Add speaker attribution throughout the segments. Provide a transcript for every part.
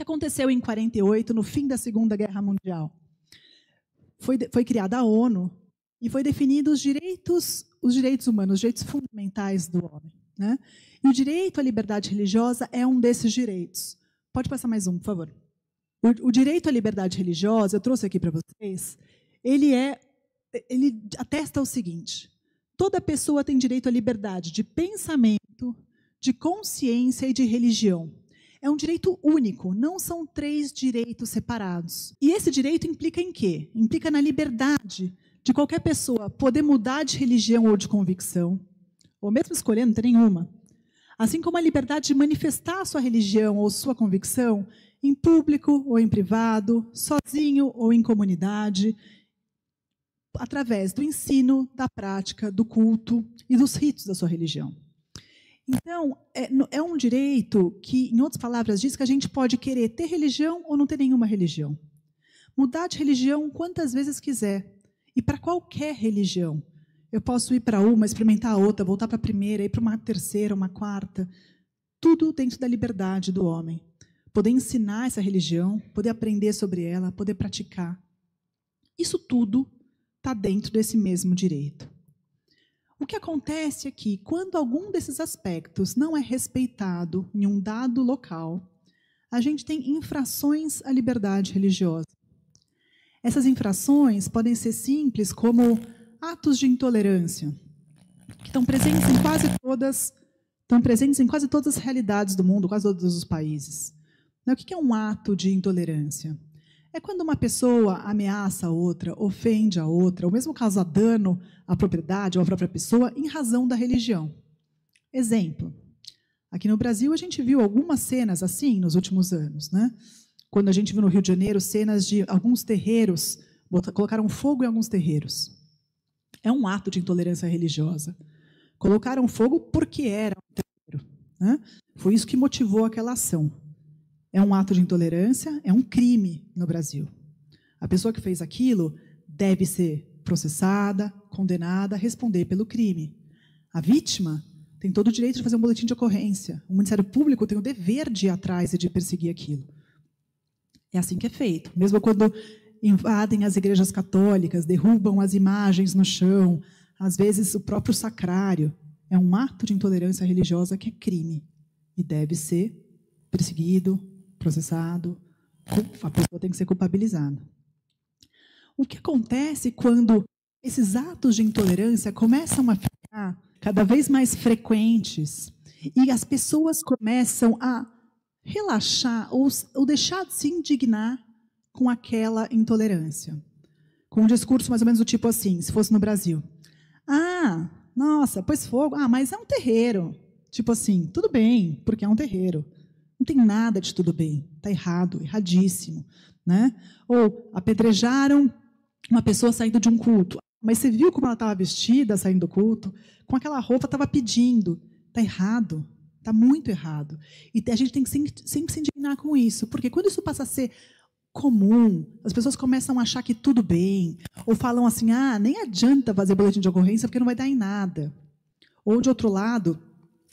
Speaker 1: aconteceu em 48, no fim da Segunda Guerra Mundial? Foi criada a ONU e foi definido os direitos humanos, os direitos fundamentais do homem, né? E o direito à liberdade religiosa é um desses direitos. Pode passar mais um, por favor. O direito à liberdade religiosa, eu trouxe aqui para vocês, ele atesta o seguinte: toda pessoa tem direito à liberdade de pensamento, de consciência e de religião. É um direito único, não são 3 direitos separados. E esse direito implica em quê? Implica na liberdade de qualquer pessoa poder mudar de religião ou de convicção, ou mesmo escolher, não tem nenhuma. Assim como a liberdade de manifestar a sua religião ou sua convicção em público ou em privado, sozinho ou em comunidade, através do ensino, da prática, do culto e dos ritos da sua religião. Então, é um direito que, em outras palavras, diz que a gente pode querer ter religião ou não ter nenhuma religião. Mudar de religião quantas vezes quiser. E para qualquer religião. Eu posso ir para uma, experimentar a outra, voltar para a primeira, ir para uma terceira, uma quarta. Tudo dentro da liberdade do homem. Poder ensinar essa religião, poder aprender sobre ela, poder praticar. Isso tudo está dentro desse mesmo direito. O que acontece é que, quando algum desses aspectos não é respeitado em um dado local, a gente tem infrações à liberdade religiosa. Essas infrações podem ser simples, como atos de intolerância, que estão presentes em quase todas as realidades do mundo, quase todos os países. O que é um ato de intolerância? É quando uma pessoa ameaça a outra, ofende a outra, ou mesmo causa dano à propriedade ou à própria pessoa em razão da religião. Exemplo. Aqui no Brasil, a gente viu algumas cenas assim nos últimos anos, né? Quando a gente viu no Rio de Janeiro cenas de alguns terreiros, colocaram fogo em alguns terreiros. É um ato de intolerância religiosa. Colocaram fogo porque era um terreiro, né? Foi isso que motivou aquela ação. É um ato de intolerância, é um crime no Brasil. A pessoa que fez aquilo deve ser processada, condenada, responder pelo crime. A vítima tem todo o direito de fazer um boletim de ocorrência. O Ministério Público tem o dever de ir atrás e de perseguir aquilo. É assim que é feito. Mesmo quando invadem as igrejas católicas, derrubam as imagens no chão, às vezes o próprio sacrário, é um ato de intolerância religiosa que é crime e deve ser perseguido, processado, a pessoa tem que ser culpabilizada. O que acontece quando esses atos de intolerância começam a ficar cada vez mais frequentes e as pessoas começam a relaxar ou deixar de se indignar com aquela intolerância? Com um discurso mais ou menos do tipo assim, se fosse no Brasil. Ah, nossa, pôs fogo. Ah, mas é um terreiro. Tipo assim, tudo bem, porque é um terreiro. Não tem nada de tudo bem. Está errado, erradíssimo, né? Ou apedrejaram uma pessoa saindo de um culto. Mas você viu como ela estava vestida saindo do culto? Com aquela roupa estava pedindo. Está errado. Está muito errado. E a gente tem que sempre se indignar com isso. Porque quando isso passa a ser comum, as pessoas começam a achar que tudo bem. Ou falam assim, ah, nem adianta fazer boletim de ocorrência porque não vai dar em nada. Ou, de outro lado,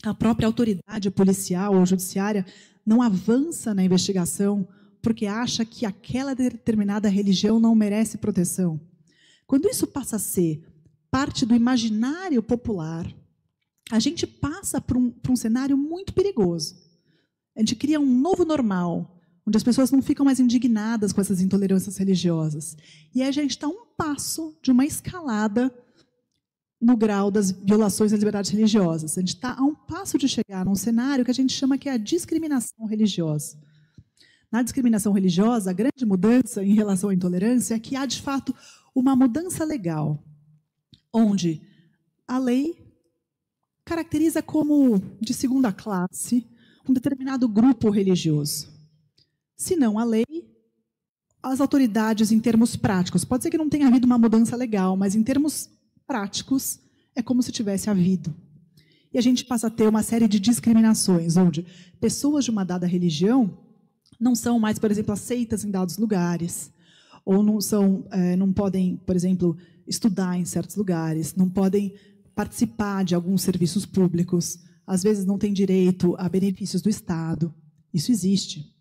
Speaker 1: a própria autoridade policial ou judiciária não avança na investigação porque acha que aquela determinada religião não merece proteção. Quando isso passa a ser parte do imaginário popular, a gente passa por um cenário muito perigoso. A gente cria um novo normal, onde as pessoas não ficam mais indignadas com essas intolerâncias religiosas. E aí a gente está a um passo de uma escalada no grau das violações das liberdades religiosas. A gente está a um passo de chegar num cenário que a gente chama que é a discriminação religiosa. Na discriminação religiosa, a grande mudança em relação à intolerância é que há, de fato, uma mudança legal, onde a lei caracteriza como de segunda classe um determinado grupo religioso. Se não a lei, as autoridades, em termos práticos, pode ser que não tenha havido uma mudança legal, mas em termos práticos, é como se tivesse havido. E a gente passa a ter uma série de discriminações, onde pessoas de uma dada religião não são mais, por exemplo, aceitas em dados lugares, ou não podem, por exemplo, estudar em certos lugares, não podem participar de alguns serviços públicos, às vezes não têm direito a benefícios do Estado. Isso existe.